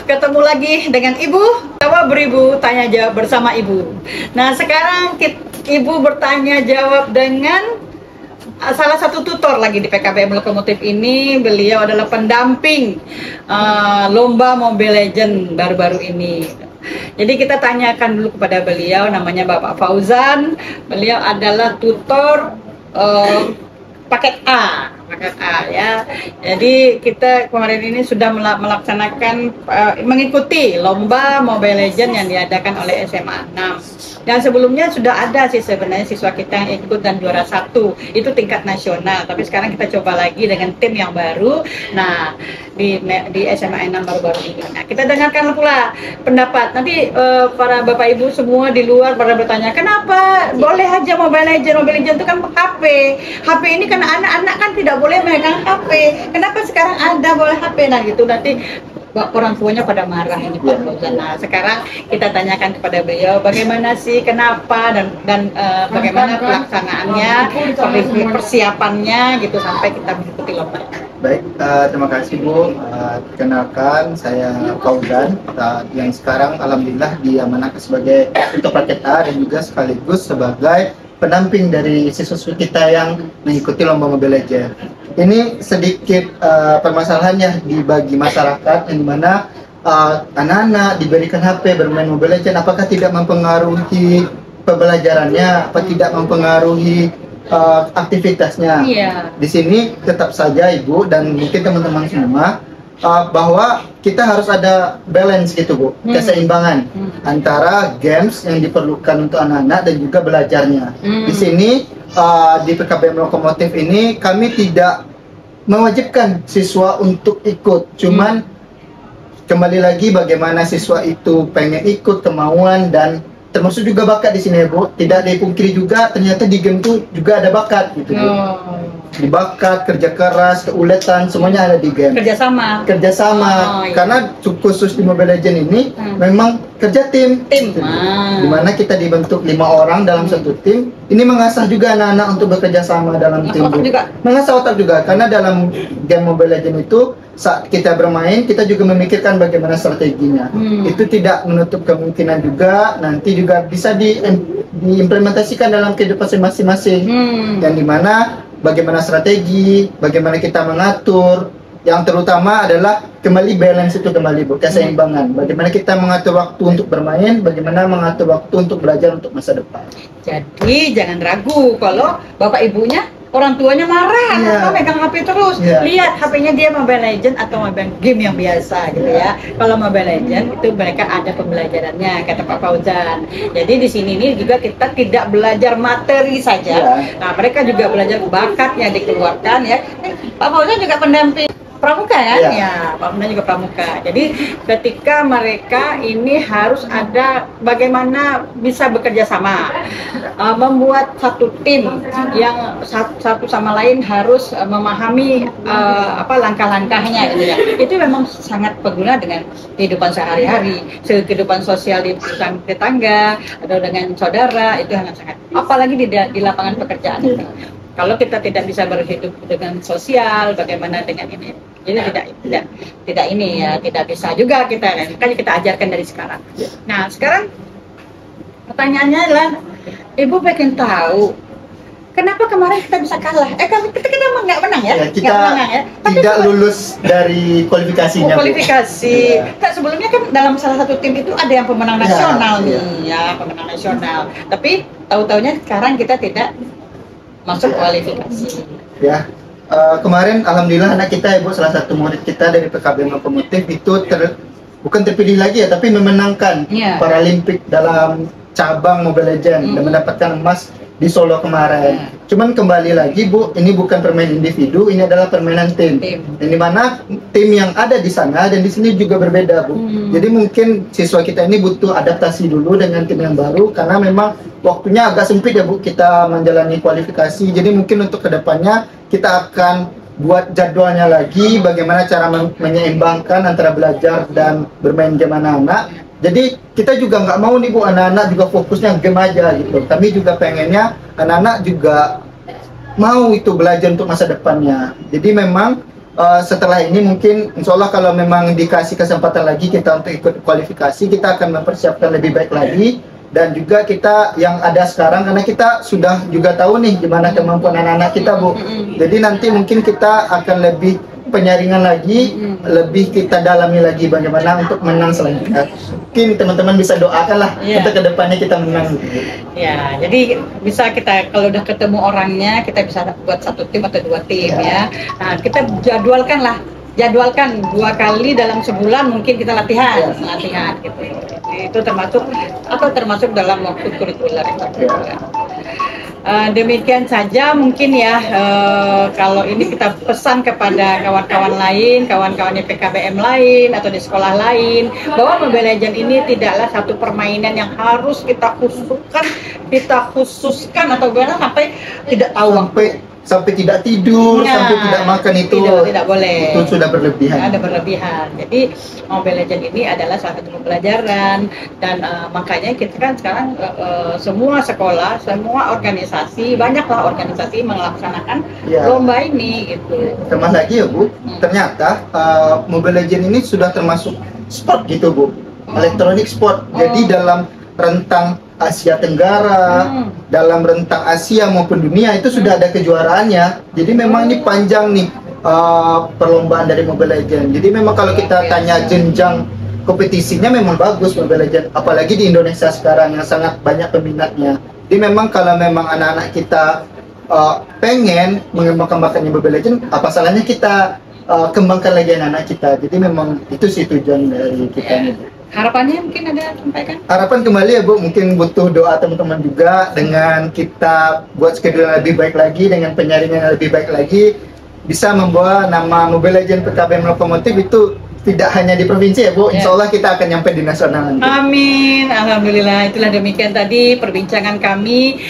ketemu lagi dengan Ibu. Jawab beribu, tanya jawab bersama Ibu. Nah, sekarang Ibu bertanya jawab dengan salah satu tutor lagi di PKBM Lokomotif ini. Beliau adalah pendamping lomba Mobile Legends baru-baru ini. Jadi kita tanyakan dulu kepada beliau, namanya Bapak Fauzan. Beliau adalah tutor paket A ya. Jadi kita kemarin ini sudah melaksanakan mengikuti lomba Mobile Legends yang diadakan oleh SMA 6. Dan sebelumnya sudah ada sih sebenarnya siswa kita yang ikut dan juara 1, itu tingkat nasional. Tapi sekarang kita coba lagi dengan tim yang baru. Nah, di SMA 6 baru-baru ini. Nah, kita dengarkan pula pendapat. Nanti para Bapak Ibu semua di luar pada bertanya, kenapa boleh aja Mobile Legends itu kan HP. HP ini kan anak-anak kan tidak boleh megang HP. Kenapa sekarang ada boleh HP? Nah, gitu nanti orang tuanya pada marah ini Pak Fauzan. Nah, sekarang kita tanyakan kepada beliau bagaimana sih, kenapa dan bagaimana pelaksanaannya, persiapannya gitu sampai kita mengikuti lomba. Baik, terima kasih Bu. Kenalkan saya Fauzan yang sekarang alhamdulillah diamanahkan sebagai ketua paket A dan juga sekaligus sebagai pendamping dari siswa kita yang mengikuti lomba Mobile Legends. Ini sedikit permasalahannya bagi masyarakat yang dimana anak-anak diberikan HP bermain Mobile Legends, apakah tidak mempengaruhi pembelajarannya, apa tidak mempengaruhi aktivitasnya? Iya. Di sini tetap saja Ibu dan mungkin teman-teman semua bahwa kita harus ada balance gitu Bu, keseimbangan antara games yang diperlukan untuk anak-anak dan juga belajarnya. Di sini di PKBM Lokomotif ini kami tidak mewajibkan siswa untuk ikut, cuman kembali lagi bagaimana siswa itu pengen ikut, kemauan dan termasuk juga bakat di sini ya Bu. Tidak dipungkiri juga ternyata di game itu juga ada bakat gitu Bu. Di bakat, kerja keras, keuletan, semuanya ada di game. Kerjasama. Iya. Karena khusus di Mobile Legends ini memang kerja tim. Gitu. Dimana kita dibentuk 5 orang dalam satu tim. Ini mengasah juga anak-anak untuk bekerja sama dalam tim. Mengasah otak juga karena dalam game Mobile Legends itu saat kita bermain kita juga memikirkan bagaimana strateginya. Itu tidak menutup kemungkinan juga nanti juga bisa diimplementasikan dalam kehidupan masing-masing. Yang dimana bagaimana strategi, bagaimana kita mengatur, yang terutama adalah kembali balance itu kembali Bu, keseimbangan. Bagaimana kita mengatur waktu untuk bermain, bagaimana mengatur waktu untuk belajar untuk masa depan. Jadi jangan ragu kalau bapak ibunya, orang tuanya marah, karena megang HP terus. Lihat HP-nya dia Mobile Legends atau mobile game yang biasa gitu ya. Kalau Mobile Legends itu mereka ada pembelajarannya, kata Pak Fauzan. Jadi di sini ini juga kita tidak belajar materi saja. Nah, mereka juga belajar bakatnya dikeluarkan ya. Pak Fauzan juga pendamping pramuka kan? Ya, Pak Fauzan juga pramuka. Jadi ketika mereka ini harus ada bagaimana bisa bekerja sama, membuat satu tim yang satu sama lain harus memahami langkah-langkahnya gitu ya. Itu memang sangat berguna dengan kehidupan sehari-hari, kehidupan sosial di tetangga atau dengan saudara, itu sangat apalagi di lapangan pekerjaan itu. Kalau kita tidak bisa berhidup dengan sosial, bagaimana dengan ini? Jadi tidak ini ya, tidak bisa juga kita. Makanya kita ajarkan dari sekarang. Nah, sekarang pertanyaannya adalah, Ibu pengen tahu kenapa kemarin kita bisa kalah? Kita nggak menang ya? Kita menang, ya? Tidak lulus dari kualifikasinya. Kualifikasi. Nah, sebelumnya kan dalam salah satu tim itu ada yang pemenang nasional nih, ya pemenang nasional. Tapi tahu-taunya sekarang kita tidak masuk kualifikasi. Ya, kemarin alhamdulillah anak kita Ibu, salah satu murid kita dari PKBM Lokomotif itu bukan terpilih lagi ya, tapi memenangkan Paralimpik dalam cabang Mobile Legends dan mendapatkan emas di Solo kemarin. Cuman kembali lagi Bu, ini bukan permainan individu, ini adalah permainan tim. Yang dimana tim yang ada di sana dan di sini juga berbeda Bu. Jadi mungkin siswa kita ini butuh adaptasi dulu dengan tim yang baru karena memang waktunya agak sempit ya Bu kita menjalani kualifikasi. Jadi mungkin untuk kedepannya kita akan buat jadwalnya lagi, bagaimana cara menyeimbangkan antara belajar dan bermain game anak-anak. Jadi kita juga nggak mau nih Bu, anak-anak juga fokusnya game aja gitu. Kami juga pengennya anak-anak juga mau itu belajar untuk masa depannya. Jadi memang setelah ini mungkin insya Allah kalau memang dikasih kesempatan lagi kita untuk ikut kualifikasi, kita akan mempersiapkan lebih baik lagi. Dan juga kita yang ada sekarang, karena kita sudah juga tahu nih gimana kemampuan anak-anak kita, Bu. Jadi nanti mungkin kita akan lebih penyaringan lagi, lebih kita dalami lagi bagaimana untuk menang selanjutnya. Mungkin teman-teman bisa doakan lah untuk kedepannya kita menang. Ya, jadi bisa kita kalau udah ketemu orangnya, kita bisa buat satu tim atau 2 tim ya. Nah, kita jadwalkan 2 kali dalam sebulan mungkin kita latihan gitu. Itu termasuk dalam waktu kurikuler. Demikian saja mungkin ya, kalau ini kita pesan kepada kawan-kawan lain, kawan-kawan di PKBM lain atau di sekolah lain, bahwa Mobile Legends ini tidaklah satu permainan yang harus kita khususkan atau bagaimana sampai tidak tahu sampai tidak tidur, sampai tidak makan, itu tidak boleh. Itu sudah berlebihan. Ada berlebihan. Jadi Mobile Legends ini adalah salah satu pembelajaran, dan makanya kita kan sekarang semua sekolah, semua organisasi, banyaklah organisasi melaksanakan lomba ini gitu. Tambah lagi ya, Bu, ternyata Mobile Legends ini sudah termasuk sport gitu, Bu. Elektronik sport. Jadi dalam rentang Asia Tenggara, dalam rentang Asia maupun dunia itu sudah ada kejuaraannya. Jadi memang ini panjang nih perlombaan dari Mobile Legends. Jadi memang kalau kita tanya jenjang kompetisinya memang bagus Mobile Legends, apalagi di Indonesia sekarang yang sangat banyak peminatnya. Jadi memang kalau memang anak-anak kita pengen mengembangkan bakatnya Mobile Legends, apa salahnya kita kembangkan lagi anak-anak kita. Jadi memang itu sih tujuan dari kita. Harapannya mungkin ada sampaikan? Harapan kembali ya, Bu, mungkin butuh doa teman-teman juga dengan kita buat schedule yang lebih baik lagi, dengan penyaringan yang lebih baik lagi, bisa membawa nama Mobile Legends PKBM Lokomotif itu tidak hanya di provinsi ya, Bu. Insya Allah kita akan nyampe di nasional nanti. Amin, alhamdulillah. Itulah demikian tadi perbincangan kami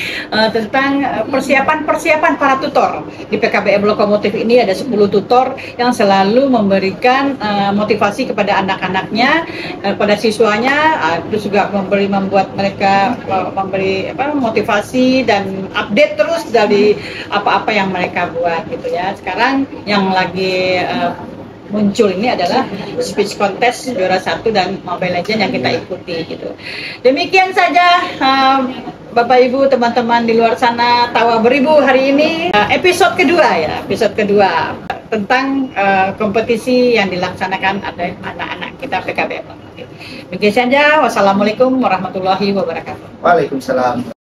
tentang persiapan para tutor di PKBM Lokomotif. Ini ada 10 tutor yang selalu memberikan motivasi kepada anak-anaknya, pada siswanya, terus juga membuat mereka memberi motivasi dan update terus dari apa-apa yang mereka buat gitu ya. Sekarang yang lagi muncul ini adalah speech contest juara 1 dan Mobile Legends yang kita ikuti gitu. Demikian saja Bapak Ibu, teman-teman di luar sana, tawa beribu hari ini episode kedua tentang kompetisi yang dilaksanakan oleh anak-anak kita PKBM. Demikian saja, wassalamualaikum warahmatullahi wabarakatuh. Waalaikumsalam.